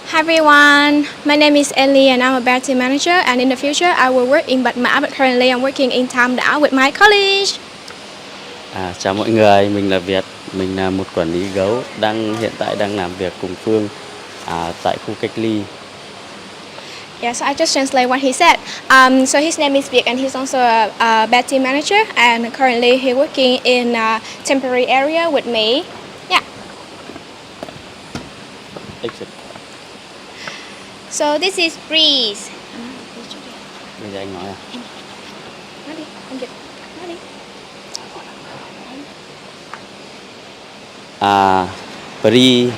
Hi everyone, my name is Ellie and I'm a bear team manager, and in the future I will work in Bạch Mã, but currently I'm working in Tam Đảo with my college. Chào mọi người, mình là Việt, mình là một quản lý gấu hiện tại đang làm việc cùng Phương tại khu cách ly. Yeah, so I just translate what he said. So his name is Vic and he's also a bear team manager, and currently he's working in a temporary area with me. Yeah. Exit. So this is Breeze. Bây giờ anh nói Nói đi, anh Dịch, nói đi. Pri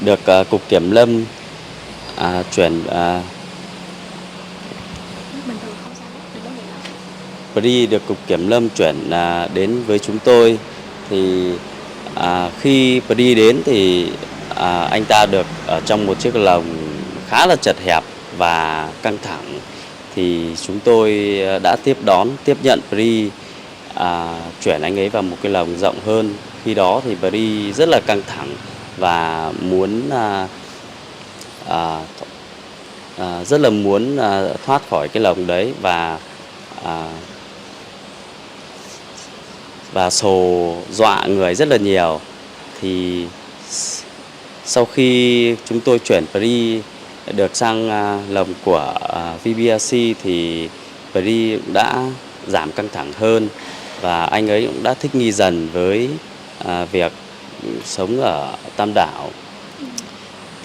được Cục Kiểm lâm chuyển Pri được Cục Kiểm lâm chuyển đến với chúng tôi. Thì khi Pri đến thì anh ta được ở trong một chiếc lồng khá là chật hẹp và căng thẳng. Thì chúng tôi đã tiếp nhận Pri, chuyển anh ấy vào một cái lồng rộng hơn. Khi đó thì Pri rất là căng thẳng và rất là muốn thoát khỏi cái lồng đấy và sồ dọa người rất là nhiều. Thì sau khi chúng tôi chuyển Pri được sang lồng của VBRC thì Pri đã giảm căng thẳng hơn và anh ấy cũng đã thích nghi dần với việc sống ở Tam Đảo.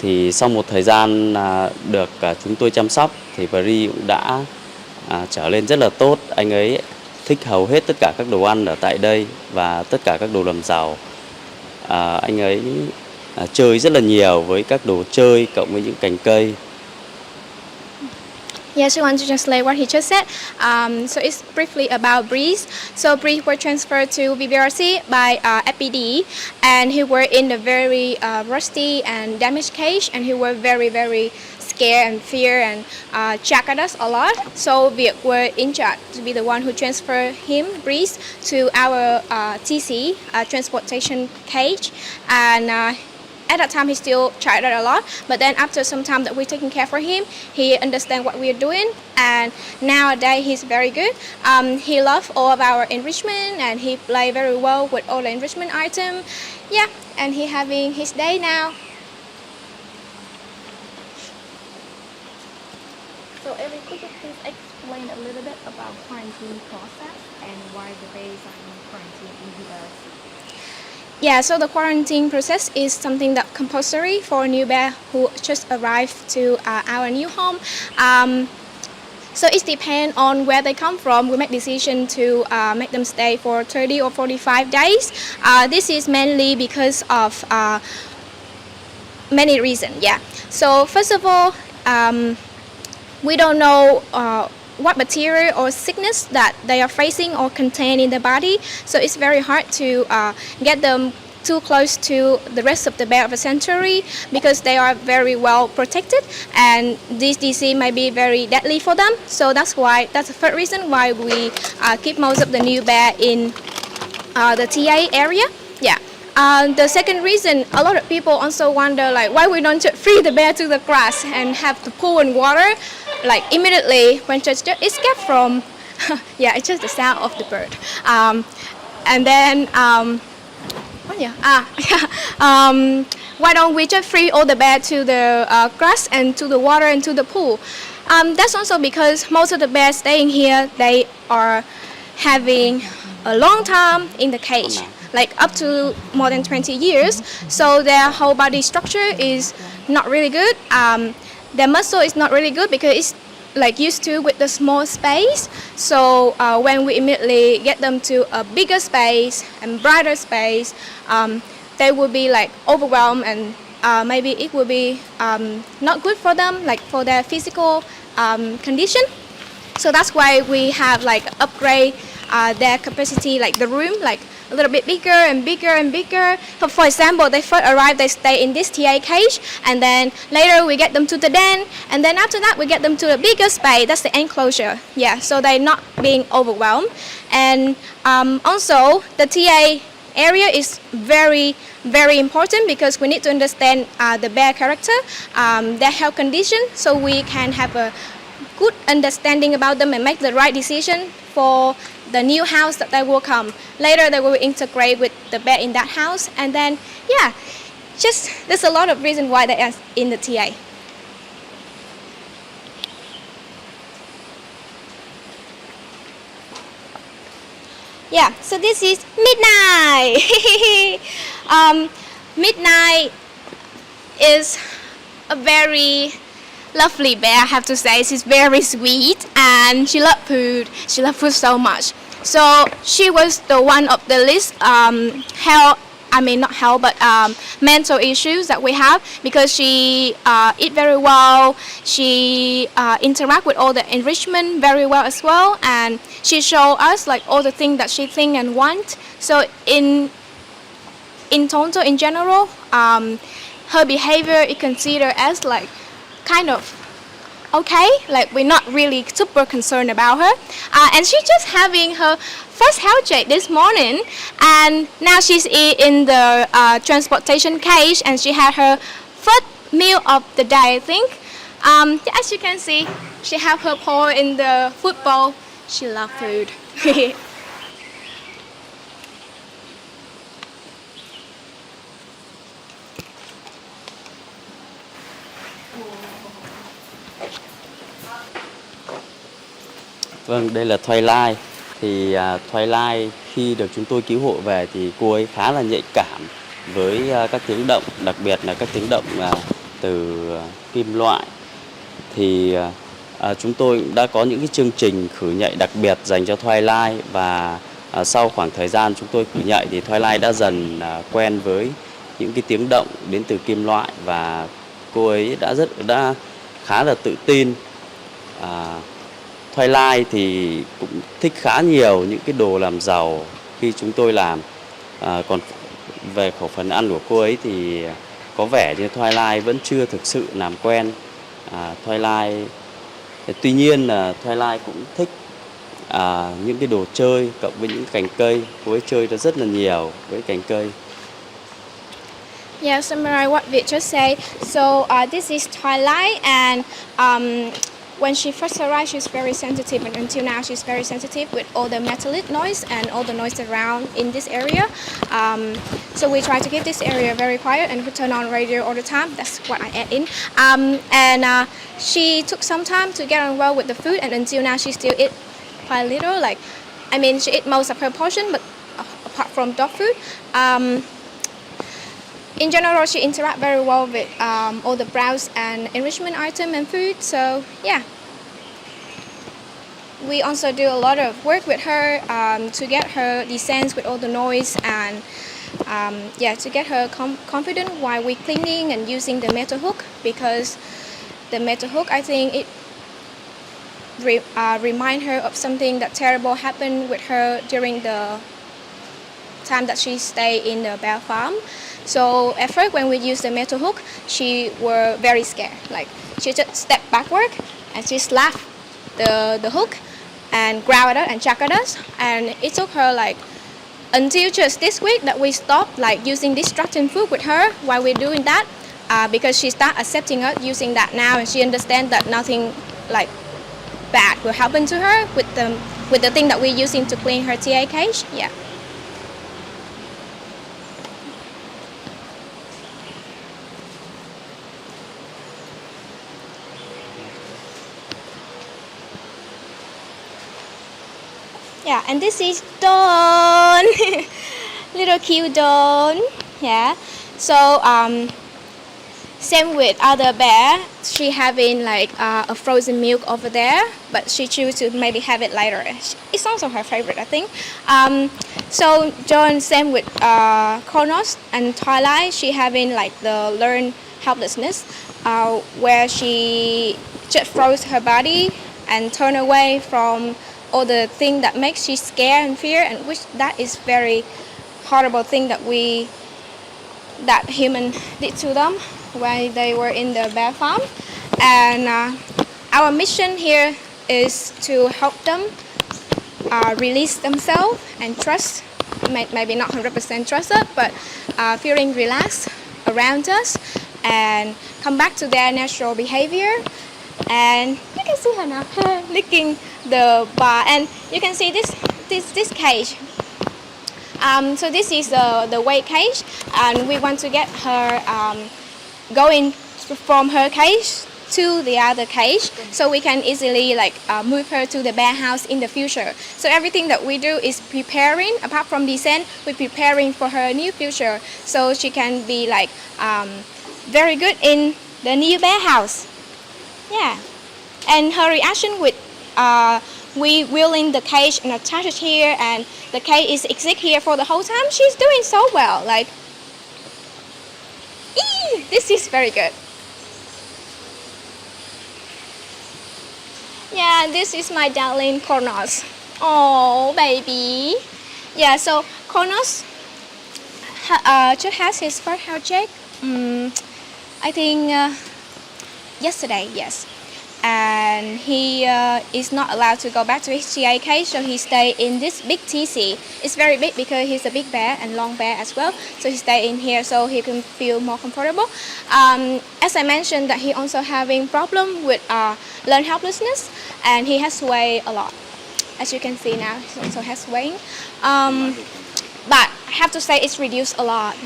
Thì sau một thời gian được chúng tôi chăm sóc thì Pri cũng đã trở lên rất là tốt. Anh ấy thích hầu hết tất cả các đồ ăn ở tại đây và tất cả các đồ làm giàu. Anh ấy chơi rất là nhiều với các đồ chơi cộng với những cành cây. Yes, I want to translate what he just said. So it's briefly about Breeze. So Breeze was transferred to VBRC by FPD, and he were in a very rusty and damaged cage, and he were very, very scared and fear and check at us a lot. So we were in charge to be the one who transferred him, Breeze, to our TC, transportation cage, and at that time he still tried it a lot, but then after some time that we're taking care for him, he understands what we're doing, and nowadays he's very good. He loves all of our enrichment, and he play very well with all the enrichment items. Yeah, and he having his day now. So Ellie, could you please explain a little bit about quarantine process and why the bears are in quarantine in VBRC? Yeah, so the quarantine process is something that compulsory for a new bear who just arrived to our new home. So it depends on where they come from. We make decision to make them stay for 30 or 45 days. This is mainly because of many reasons. Yeah. So first of all, we don't know what material or sickness that they are facing or contain in the body. So it's very hard to get them too close to the rest of the bear of the sanctuary because they are very well protected, and this disease may be very deadly for them. So that's the first reason why we keep most of the new bear in the TA area. Yeah. The second reason, a lot of people also wonder like why we don't free the bear to the grass and have the pool and water like immediately when just escape from. Yeah, it's just the sound of the bird. And then why don't we just free all the bear to the grass and to the water and to the pool? That's also because most of the bears staying here, they are having a long time in the cage, like up to more than 20 years. So their whole body structure is not really good. Their muscle is not really good because it's like used to with the small space. So when we immediately get them to a bigger space and brighter space, they will be like overwhelmed, and maybe it will be not good for them, like for their physical condition. So that's why we have like upgrade their capacity, like the room, like a little bit bigger and bigger and bigger. So for example, they first arrive, they stay in this TA cage, and then later we get them to the den, and then after that we get them to the bigger space, that's the enclosure. Yeah, so they're not being overwhelmed. And also the TA area is very, very important because we need to understand the bear character, their health condition, so we can have a good understanding about them and make the right decision for the new house that they will come. Later, they will integrate with the bear in that house, and then yeah, just there's a lot of reason why they are in the TA. Yeah, so this is Midnight. Midnight is a very lovely bear, I have to say. She's very sweet and she loves food. She loves food so much. So she was the one of the least health, I mean not health, but mental issues that we have because she eat very well. She interact with all the enrichment very well as well, and she show us like all the things that she think and want. So in total, in general, her behavior is considered as like kind of okay, like we're not really super concerned about her. And she's just having her first health check this morning, and now she's in the transportation cage, and she had her first meal of the day, I think. As you can see, she have her paw in the food bowl. She loves food. Vâng, đây là Twilight. Thì Twilight khi được chúng tôi cứu hộ về thì cô ấy khá là nhạy cảm với các tiếng động, đặc biệt là các tiếng động từ kim loại. Thì chúng tôi cũng đã có những cái chương trình khử nhạy đặc biệt dành cho Twilight, và sau khoảng thời gian chúng tôi khử nhạy thì Twilight đã dần quen với những cái tiếng động đến từ kim loại, và cô ấy đã khá là tự tin. Twilight thì cũng thích khá nhiều những cái đồ làm giàu khi chúng tôi làm. Còn về khẩu phần ăn của cô ấy thì có vẻ như Twilight vẫn chưa thực sự làm quen. Twilight tuy nhiên là Twilight cũng thích những cái đồ chơi cộng với những cành cây. Cô ấy chơi rất là nhiều với cành cây. Yeah, summarize what Việt just said. So this is Twilight, and when she first arrived, she's very sensitive, and until now, she's very sensitive with all the metallic noise and all the noise around in this area. So we try to keep this area very quiet, and we turn on radio all the time. That's what I add in. And she took some time to get on well with the food, and until now, she still eat quite little. Like, I mean, she eat most of her portion, but apart from dog food. In general, she interacts very well with all the browse and enrichment item and food. So yeah, we also do a lot of work with her to get her descends with all the noise, and to get her confident while we cleaning and using the metal hook, because the metal hook, I think it remind her of something that terrible happened with her during the time that she stayed in the bear farm. So at first, when we used the metal hook, she were very scared. Like, she just stepped backward and she slapped the hook and growled at us and chucked at us. And it took her like until just this week that we stopped like using destructive food with her while we're doing that, because she started accepting us using that now, and she understands that nothing like bad will happen to her with the thing that we're using to clean her TA cage. Yeah. Yeah, and this is Dawn, little cute Dawn. Yeah, so same with other bear. She having like a frozen milk over there, but she choose to maybe have it later. It's also her favorite, I think. So Dawn, same with Kronos and Twilight. She having like the learned helplessness, where she just froze her body and turn away from all the thing that makes she scared and fear, and which that is very horrible thing that human did to them when they were in the bear farm. And our mission here is to help them release themselves and trust maybe not 100% trusted, but feeling relaxed around us and come back to their natural behavior. And you can see her now licking the bar, and you can see this cage. So this is the weight cage, and we want to get her going from her cage to the other cage, so we can easily move her to the bear house in the future. So everything that we do is preparing. Apart from descent, we're preparing for her new future, so she can be very good in the new bear house. Yeah, and her reaction with we wheeling the cage and attach it here, and the cage is exit here for the whole time. She's doing so well. This is very good. Yeah, this is my darling Kronos. Oh, baby. Yeah, so Kronos just has his first health check. I think yesterday, yes. And he is not allowed to go back to his GA cage, so he stay in this big TC. It's very big because he's a big bear and long bear as well, so he stay in here so he can feel more comfortable. As I mentioned, that he also having problem with learned helplessness, and he has sway a lot. As you can see now, he also has swaying. But I have to say it's reduced a lot.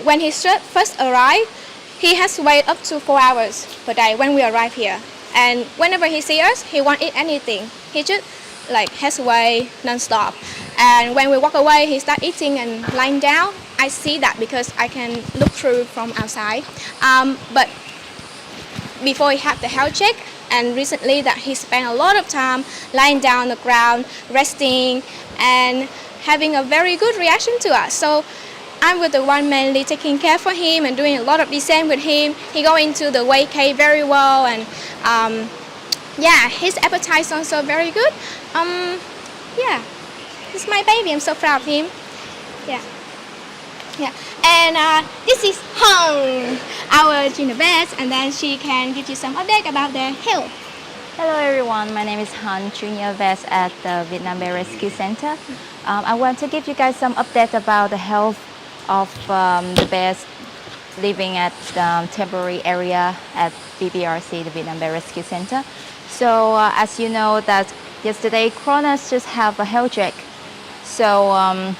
When he first arrived, he has to wait up to 4 hours per day when we arrive here. And whenever he sees us, he won't eat anything. He just has to wait non-stop. And when we walk away, he start eating and lying down. I see that because I can look through from outside. But before he had the health check, and recently that he spent a lot of time lying down on the ground, resting, and having a very good reaction to us. So I'm with the one mainly taking care for him and doing a lot of descent with him. He go into the weight cage very well, and yeah, his appetite is also very good. Yeah, he's my baby. I'm so proud of him. Yeah, yeah. And this is Hung, our junior vet, and then she can give you some update about their health. Hello everyone, my name is Han, Junior Vet at the Vietnam Bear Rescue Center. I want to give you guys some update about the health of the bears living at the temporary area at VBRC, the Vietnam Bear Rescue Center. So as you know that yesterday Kronos just have a health check. So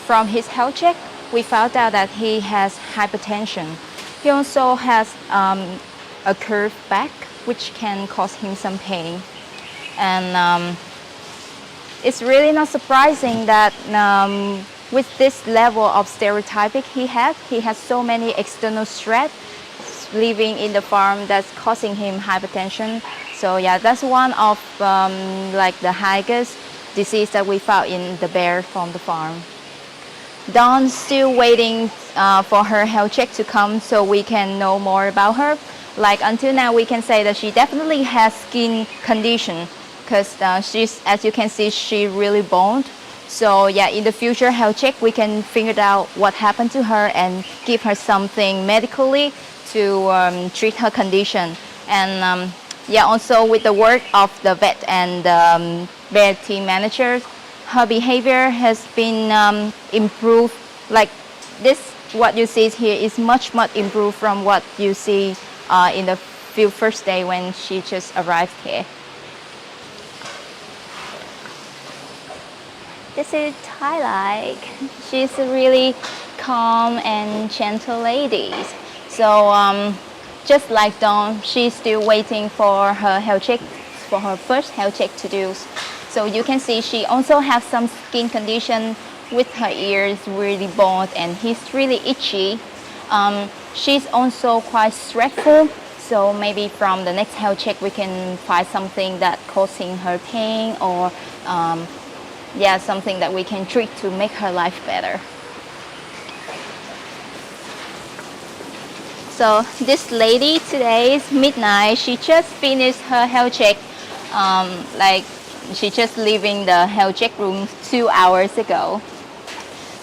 from his health check, we found out that he has hypertension. He also has a curved back, which can cause him some pain. And it's really not surprising that with this level of stereotypic he has so many external stress living in the farm that's causing him hypertension. So yeah, that's one of the highest disease that we found in the bear from the farm. Dawn's still waiting for her health check to come so we can know more about her. Until now, we can say that she definitely has skin condition because she's, as you can see, she really boned. So yeah, in the future health check, we can figure out what happened to her and give her something medically to treat her condition. And yeah, also with the work of the vet and bear team managers, her behavior has been improved. This, what you see here is much improved from what you see in the first day when she just arrived here. This is Twilight. She's a really calm and gentle lady. So just like Dawn, she's still waiting for her health check, for her first health check to do. So you can see she also has some skin condition with her ears really bald and he's really itchy. She's also quite stressful. So maybe from the next health check we can find something that causing her pain or yeah, something that we can treat to make her life better. So this lady today is midnight. She just finished her health check. She just leaving the health check room 2 hours ago.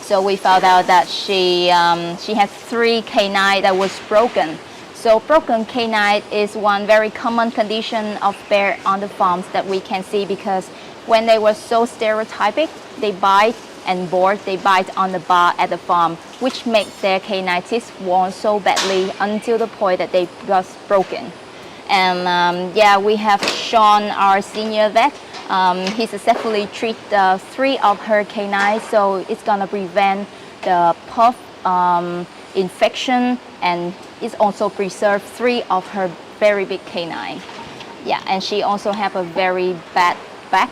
So we found out that she has 3 canines that was broken. So broken canine is one very common condition of bear on the farms that we can see because when they were so stereotypic, they bite and bored, they bite on the bar at the farm, which makes their canine teeth worn so badly until the point that they got broken. And yeah, we have Sean, our senior vet. He successfully treated 3 of her canines, so it's gonna prevent the puff infection, and it's also preserved 3 of her very big canine. Yeah, and she also have a very bad back,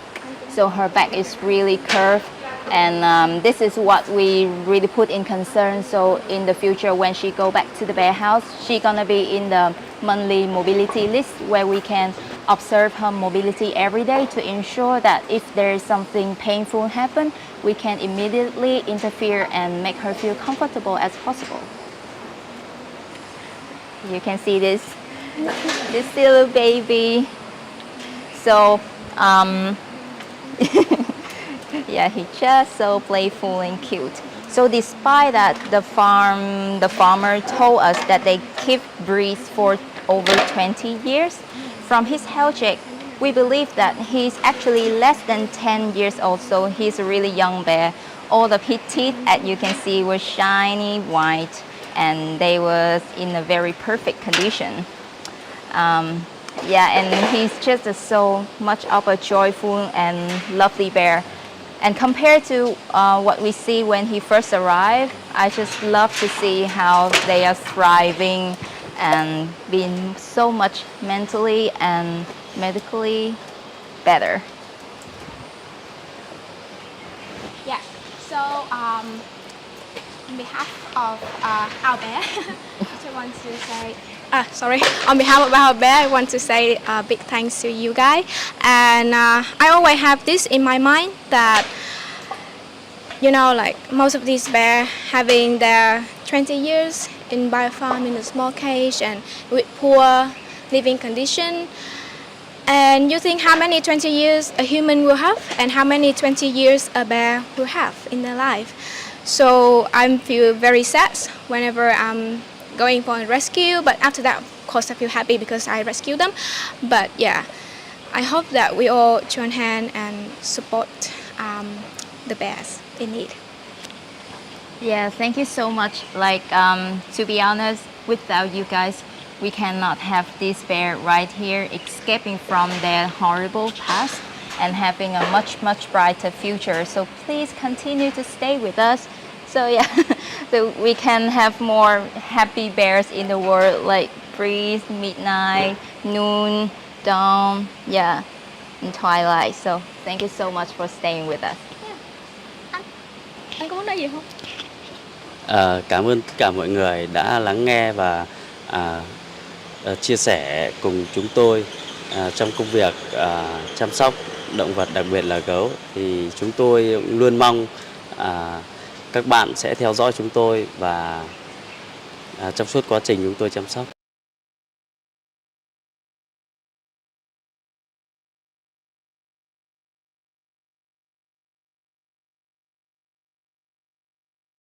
so her back is really curved, and this is what we really put in concern. So in the future, when she go back to the bear house, she gonna be in the monthly mobility list, where we can observe her mobility every day to ensure that if there is something painful happen, we can immediately interfere and make her feel comfortable as possible. You can see this little baby. So yeah, he's just so playful and cute. So despite that, the farmer told us that they keep breeds for over 20 years. From his health check, we believe that he's actually less than 10 years old, so he's a really young bear. All of his teeth, as you can see, were shiny white, and they was in a very perfect condition. Yeah, and he's just so much of a joyful and lovely bear. And compared to what we see when he first arrived, I just love to see how they are thriving and being so much mentally and medically better. Yeah. So on behalf of our bear, I want to say. Sorry. On behalf of our bear, I want to say a big thanks to you guys. And I always have this in my mind that, you know, like most of these bears having their 20 years in biofarm in a small cage and with poor living condition. And you think how many 20 years a human will have and how many 20 years a bear will have in their life. So I feel very sad whenever I'm going for a rescue, but after that, of course, I feel happy because I rescued them. But yeah, I hope that we all join hands and support the bears in need. Yeah, thank you so much. Like, to be honest, without you guys, we cannot have this bear right here escaping from their horrible past and having a much, much brighter future. So please continue to stay with us. So yeah, so we can have more happy bears in the world, like breeze, midnight, noon, dawn, yeah, and twilight. So thank you so much for staying with us. Anh có vấn đề gì không? Cảm ơn tất cả mọi người đã lắng nghe và chia sẻ cùng chúng tôi trong công việc chăm sóc động vật, đặc biệt là gấu. Thì chúng tôi luôn mong các bạn sẽ theo dõi chúng tôi và trong suốt quá trình chúng tôi chăm sóc.